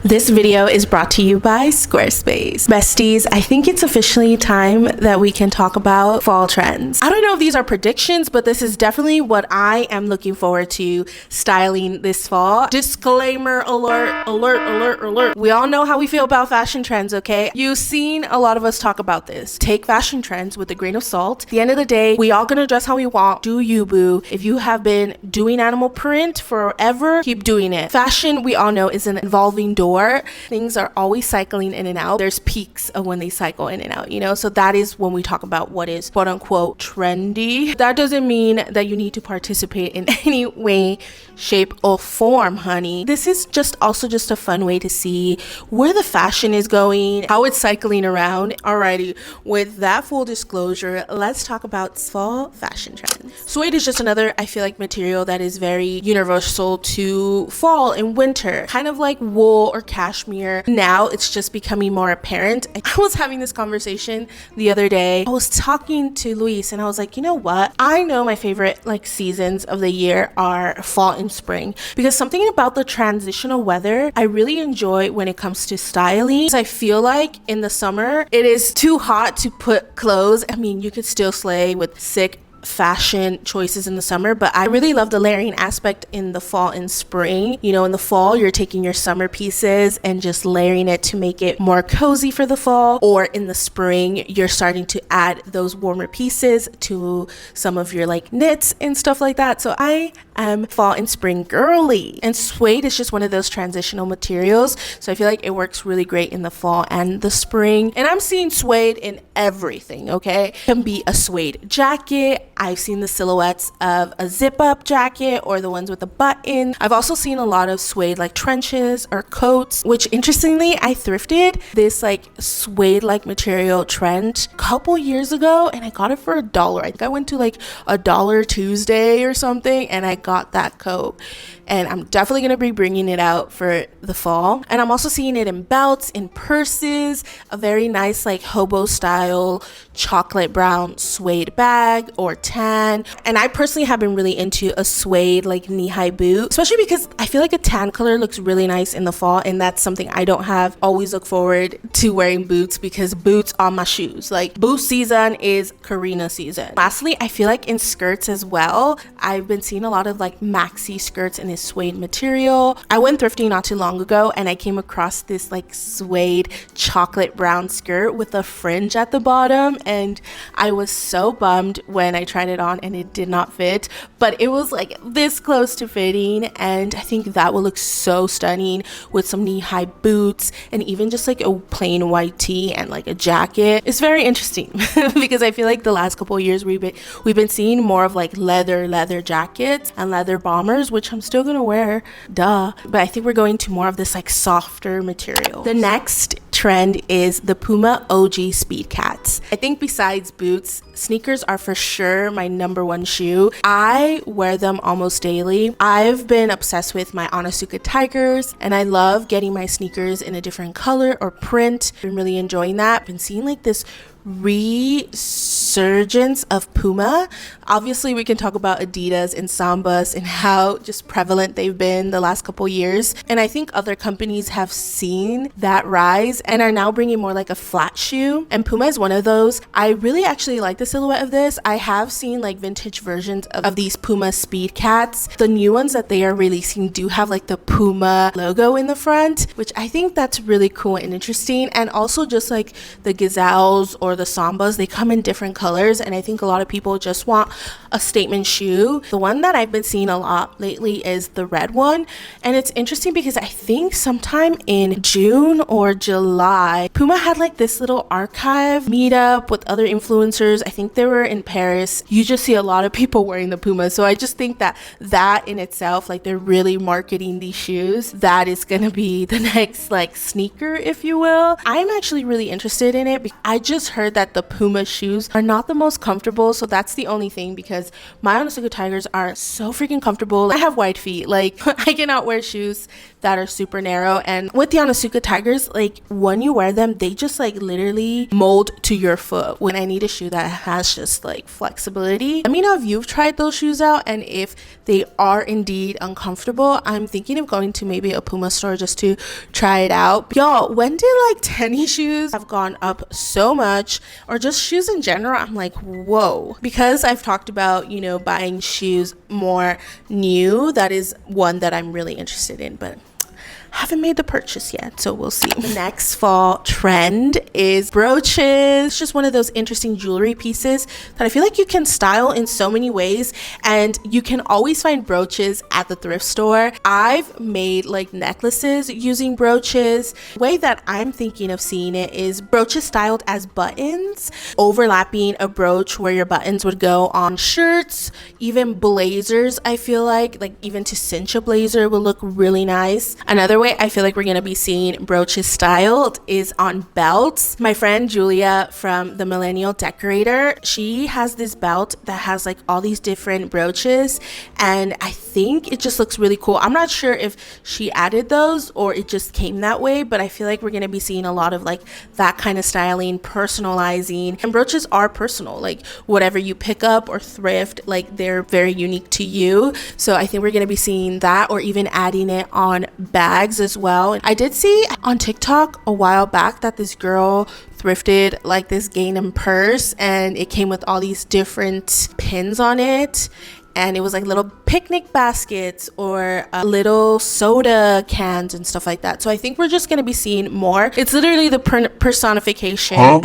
This video is brought to you by Squarespace. Besties, I think it's officially time that we can talk about fall trends. I don't know if these are predictions, but this is definitely what I am looking forward to styling this fall. Disclaimer alert, alert, alert, alert. We all know how we feel about fashion trends, okay? You've seen a lot of us talk about this. Take fashion trends with a grain of salt. At the end of the day, we all gonna dress how we want. Do you, boo. If you have been doing animal print forever, keep doing it. Fashion, we all know, is an evolving door. Things are always cycling in and out. There's peaks of when they cycle in and out, you know? So that is when we talk about what is quote unquote trendy. That doesn't mean that you need to participate in any way, shape, or form, honey. This is just a fun way to see where the fashion is going, how it's cycling around. Alrighty, with that full disclosure, let's talk about fall fashion trends. Suede is just another, I feel like, material that is very universal to fall and winter, kind of like wool or cashmere. Now it's just becoming more apparent. I was having this conversation the other day. I was talking to Luis and I was like, you know what? I know my favorite seasons of the year are fall and spring, because something about the transitional weather I really enjoy when it comes to styling. I feel like in the summer it is too hot to put clothes. I mean, you could still slay with sick fashion choices in the summer, but I really love the layering aspect in the fall and spring. You know, in the fall, you're taking your summer pieces and just layering it to make it more cozy for the fall, or in the spring, you're starting to add those warmer pieces to some of your knits and stuff like that. So I am fall and spring girly, and suede is just one of those transitional materials. So I feel like it works really great in the fall and the spring, and I'm seeing suede in everything. Okay, it can be a suede jacket. I've seen the silhouettes of a zip-up jacket or the ones with a button. I've also seen a lot of suede trenches or coats, which interestingly, I thrifted this suede material trend a couple years ago, and I got it for $1. I think I went to a Dollar Tuesday or something, and I got that coat. And I'm definitely going to be bringing it out for the fall. And I'm also seeing it in belts, in purses, a very nice hobo style chocolate brown suede bag or tan. And I personally have been really into a suede knee-high boot, especially because I feel like a tan color looks really nice in the fall, and that's something I don't have. Always look forward to wearing boots, because boots on my shoes. Boot season is Karina season. Lastly, I feel like in skirts as well, I've been seeing a lot of maxi skirts in this suede material. I went thrifting not too long ago and I came across this suede chocolate brown skirt with a fringe at the bottom, and I was so bummed when I tried it on and it did not fit, but it was this close to fitting, and I think that will look so stunning with some knee-high boots and even just a plain white tee and a jacket. It's very interesting because I feel like the last couple of years we've been seeing more of leather jackets and leather bombers, which I'm still gonna wear, duh, but I think we're going to more of this softer material. The next trend is the Puma OG speedcats. I think besides boots, sneakers are for sure my #1 shoe. I wear them almost daily. I've been obsessed with my Onitsuka Tigers, and I love getting my sneakers in a different color or print. Been really enjoying that. Been seeing this resurgence of Puma. Obviously, we can talk about Adidas and Sambas and how just prevalent they've been the last couple years. And I think other companies have seen that rise and are now bringing more a flat shoe. And Puma is one of those. I really actually like the silhouette of this. I have seen vintage versions of these Puma speedcats. The new ones that they are releasing do have the Puma logo in the front, which I think that's really cool and interesting. And also just the gazelles or the Sambas, they come in different colors, and I think a lot of people just want a statement shoe. The one that I've been seeing a lot lately is the red one, and it's interesting because I think sometime in June or July, Puma had this little archive meetup with other influencers. I think they were in Paris. You just see a lot of people wearing the Puma, so I just think that in itself, they're really marketing these shoes. That is gonna be the next sneaker, if you will. I'm actually really interested in it because I just heard heard that the Puma shoes are not the most comfortable, so that's the only thing, because my Onitsuka Tigers are so freaking comfortable. I have wide feet, like I cannot wear shoes that are super narrow, and with the Onitsuka Tigers, like when you wear them, they just like literally mold to your foot. When I need a shoe that has just like flexibility, let me know if you've tried those shoes out, and if they are indeed uncomfortable. I'm thinking of going to maybe a Puma store just to try it out. Y'all, when did like tennis shoes have gone up so much, or just shoes in general? I'm like, whoa. Because I've talked about, you know, buying shoes more new, that is one that I'm really interested in, but haven't made the purchase yet, so we'll see. The next fall trend is brooches. It's just one of those interesting jewelry pieces that I feel like you can style in so many ways, and you can always find brooches at the thrift store. I've made like necklaces using brooches. The way that I'm thinking of seeing it is brooches styled as buttons, overlapping a brooch where your buttons would go on shirts, even blazers. I feel like even to cinch a blazer will look really nice. Another way I feel like we're gonna be seeing brooches styled is on belts. My friend Julia from the Millennial Decorator, she has this belt that has like all these different brooches, and I think it just looks really cool. I'm not sure if she added those or it just came that way, but I feel like we're gonna be seeing a lot of like that kind of styling, personalizing, and brooches are personal. Like whatever you pick up or thrift, like they're very unique to you. So I think we're gonna be seeing that, or even adding it on bags as well. I did see on TikTok a while back that this girl thrifted like this denim purse, and it came with all these different pins on it, and it was like little picnic baskets or little soda cans and stuff like that. So I think we're just going to be seeing more. It's literally the personification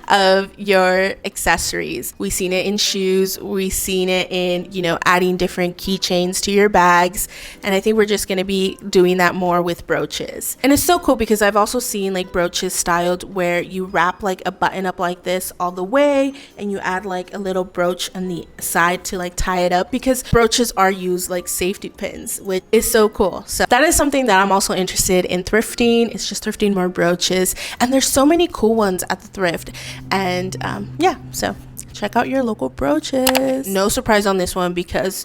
of your accessories. We've seen it in shoes, we've seen it in, you know, adding different keychains to your bags, and I think we're just going to be doing that more with brooches. And it's so cool because I've also seen like brooches styled where you wrap like a button up like this all the way, and you add like a little brooch on the side to like tie it up, because brooches are used like safety pins, which is so cool. So that is something that I'm also interested in thrifting. It's just thrifting more brooches, and there's so many cool ones at the thrift. And yeah, so check out your local brooches. No surprise on this one because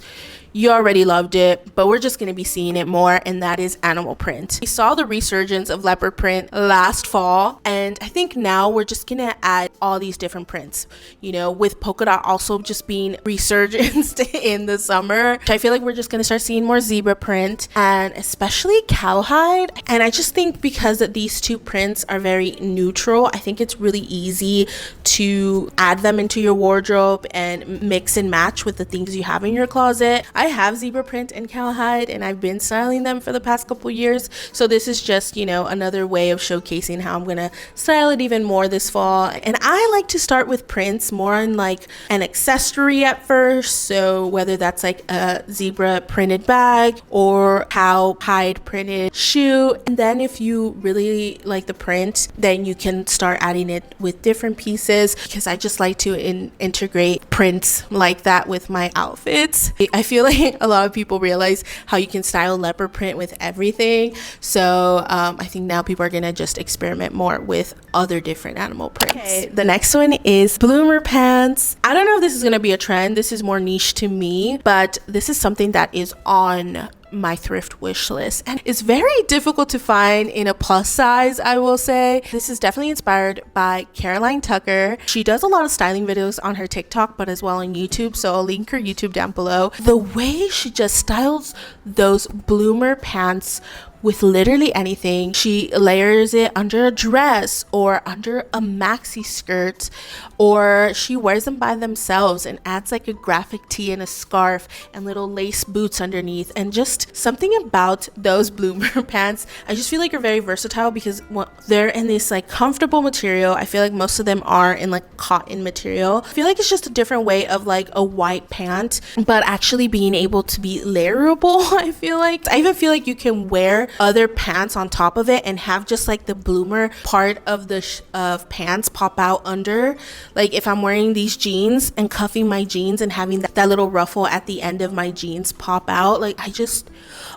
you already loved it, but we're just going to be seeing it more, and that is animal print. We saw the resurgence of leopard print last fall, and I think now we're just going to add all these different prints, you know, with polka dot also just being resurgence in the summer. I feel like we're just going to start seeing more zebra print, and especially cowhide. And I just think because these two prints are very neutral, I think it's really easy to add them into your wardrobe and mix and match with the things you have in your closet. I have zebra print and cowhide, and I've been styling them for the past couple years, so this is just, you know, another way of showcasing how I'm gonna style it even more this fall. And I like to start with prints more on like an accessory at first, so whether that's like a zebra printed bag or cowhide printed shoe, and then if you really like the print, then you can start adding it with different pieces, because I just like to integrate prints like that with my outfits. I feel like a lot of people realize how you can style leopard print with everything, so I think now people are gonna just experiment more with other different animal prints. Okay, the next one is bloomer pants. I don't know if this is gonna be a trend. This is more niche to me, but this is something that is on my thrift wish list, and it's very difficult to find in a plus size, I will say. This is definitely inspired by Caroline Tucker. She does a lot of styling videos on her TikTok, but as well on YouTube, so I'll link her YouTube down below. The way she just styles those bloomer pants with literally anything. She layers it under a dress or under a maxi skirt, or she wears them by themselves and adds like a graphic tee and a scarf and little lace boots underneath. And just something about those bloomer pants, I just feel like are very versatile, because they're in this like comfortable material. I feel like most of them are in like cotton material. I feel like it's just a different way of like a white pant, but actually being able to be layerable. I even feel like you can wear other pants on top of it and have just like the bloomer part of the pants pop out under. Like if I'm wearing these jeans and cuffing my jeans and having that little ruffle at the end of my jeans pop out, like I just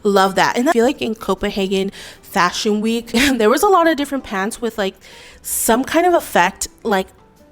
love that. And I feel like in Copenhagen Fashion Week there was a lot of different pants with like some kind of effect like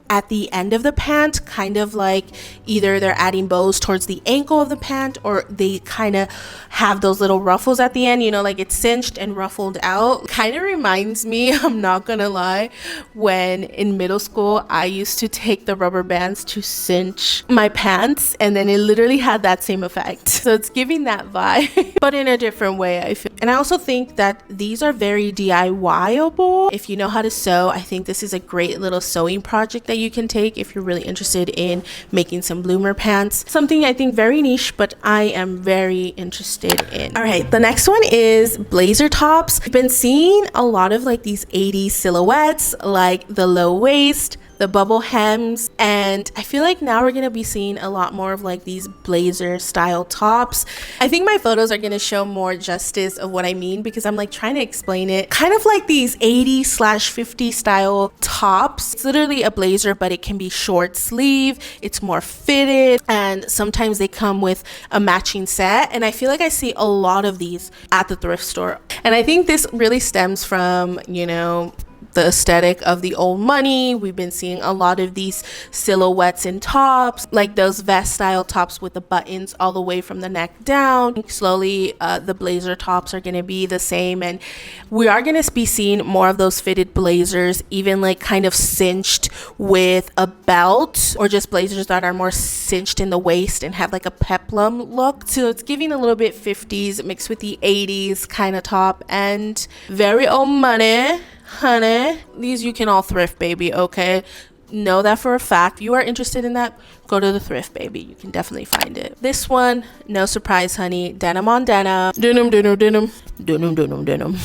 at the end of the pant, kind of like either they're adding bows towards the ankle of the pant, or they kind of have those little ruffles at the end, you know, like it's cinched and ruffled out. Kind of reminds me, I'm not gonna lie, when in middle school I used to take the rubber bands to cinch my pants, and then it literally had that same effect. So it's giving that vibe but in a different way, I feel. And I also think that these are very DIY-able. If you know how to sew, I think this is a great little sewing project that you can take if you're really interested in making some bloomer pants. Something I think very niche, but I am very interested in. All right, the next one is blazer tops. I've been seeing a lot of like these 80s silhouettes, like the low waist, the bubble hems, and I feel like now we're gonna be seeing a lot more of like these blazer style tops. I think my photos are gonna show more justice of what I mean, because I'm like trying to explain it. Kind of like these 80/50 style tops. It's literally a blazer, but it can be short sleeve, it's more fitted, and sometimes they come with a matching set. And I feel like I see a lot of these at the thrift store, and I think this really stems from, you know, the aesthetic of the old money. We've been seeing a lot of these silhouettes in tops, like those vest style tops with the buttons all the way from the neck down. Slowly the blazer tops are going to be the same, and we are going to be seeing more of those fitted blazers, even like kind of cinched with a belt, or just blazers that are more cinched in the waist and have like a peplum look. So it's giving a little bit 50s mixed with the 80s kind of top, and very old money, honey. These you can all thrift, baby, okay? Know that for a fact. If you are interested in that, go to the thrift, baby. You can definitely find it. This one, no surprise, honey. Denim on denim. Denim, denim, denim. Denim, denim, denim.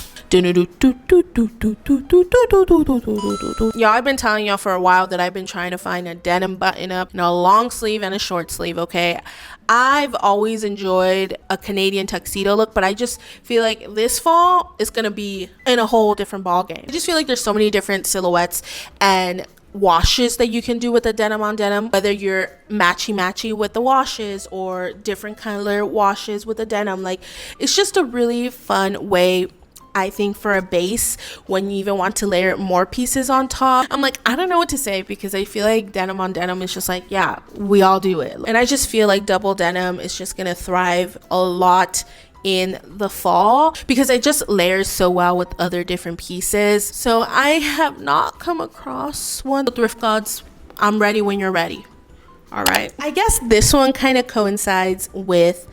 Y'all, I've been telling y'all for a while that I've been trying to find a denim button up and a long sleeve and a short sleeve, okay? I've always enjoyed a Canadian tuxedo look, but I just feel like this fall is gonna be in a whole different ball game. I just feel like there's so many different silhouettes and washes that you can do with the denim on denim, whether you're matchy with the washes or different color washes with the denim. Like, it's just a really fun way, I think, for a base when you even want to layer more pieces on top. I'm like, I don't know what to say, because I feel like denim on denim is just like, yeah, we all do it. And I just feel like double denim is just gonna thrive a lot in the fall, because it just layers so well with other different pieces. So I have not come across one. Thrift gods, I'm ready when you're ready. All right, I guess this one kind of coincides with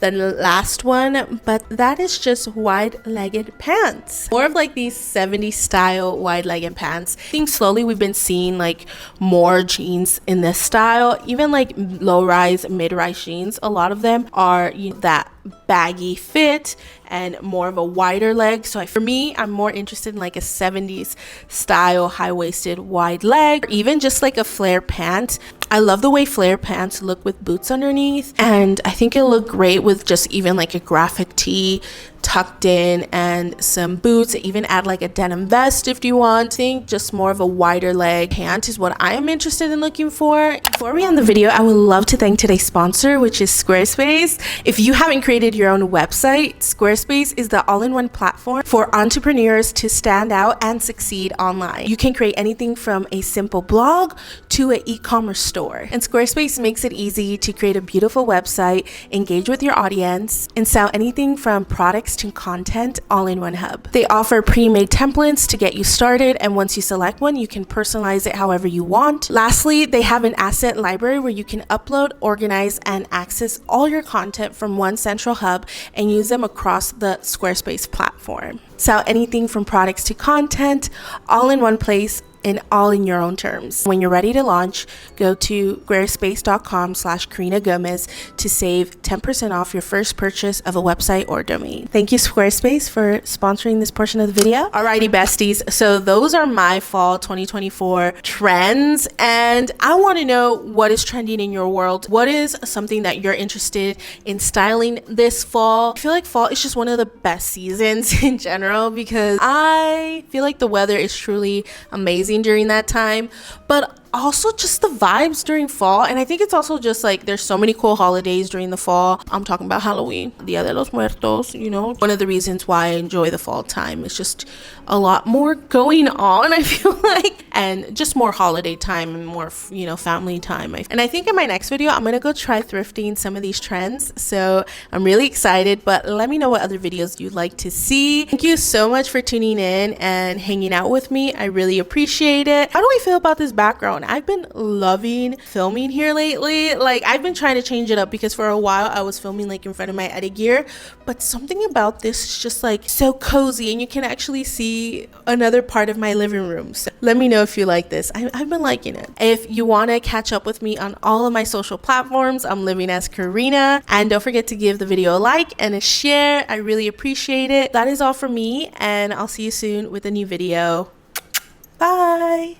the last one, but that is just wide-legged pants. More of like these 70s style wide-legged pants. I think slowly we've been seeing like more jeans in this style, even like low-rise, mid-rise jeans. A lot of them are, you know, that baggy fit and more of a wider leg. So for me, I'm more interested in like a 70s style high-waisted wide leg, or even just like a flare pant. I love the way flare pants look with boots underneath, and I think it'll look great with just even like a graphic tee tucked in and some boots. Even add like a denim vest if you want. I think just more of a wider leg pant is what I am interested in looking for. Before we end the video, I would love to thank today's sponsor, which is Squarespace. If you haven't created your own website, Squarespace is the all-in-one platform for entrepreneurs to stand out and succeed online. You can create anything from a simple blog to an e-commerce store, and Squarespace makes it easy to create a beautiful website, engage with your audience, and sell anything from products to content all in one hub. They offer pre-made templates to get you started, and once you select one, you can personalize it however you want. Lastly, they have an asset library where you can upload, organize, and access all your content from one central hub and use them across the Squarespace platform. Sell anything from products to content all in one place, and all in your own terms. When you're ready to launch, go to squarespace.com/Karina Gomez to save 10% off your first purchase of a website or domain. Thank you, Squarespace, for sponsoring this portion of the video. Alrighty, besties. So those are my fall 2024 trends, and I want to know what is trending in your world. What is something that you're interested in styling this fall? I feel like fall is just one of the best seasons in general, because I feel like the weather is truly amazing during that time, but also just the vibes during fall. And I think it's also just like there's so many cool holidays during the fall. I'm talking about Halloween, Dia de los Muertos, you know. One of the reasons why I enjoy the fall time is just a lot more going on, I feel like, and just more holiday time and more, you know, family time. And I think in my next video, I'm gonna go try thrifting some of these trends. So I'm really excited, but let me know what other videos you'd like to see. Thank you so much for tuning in and hanging out with me. I really appreciate it. How do I feel about this background? I've been loving filming here lately. Like, I've been trying to change it up because for a while I was filming like in front of my edit gear, but something about this is just like so cozy, and you can actually see another part of my living room. So let me know if you like this. I've been liking it. If you want to catch up with me on all of my social platforms, I'm living as Karina, and don't forget to give the video a like and a share. I really appreciate it. That is all for me, and I'll see you soon with a new video. Bye.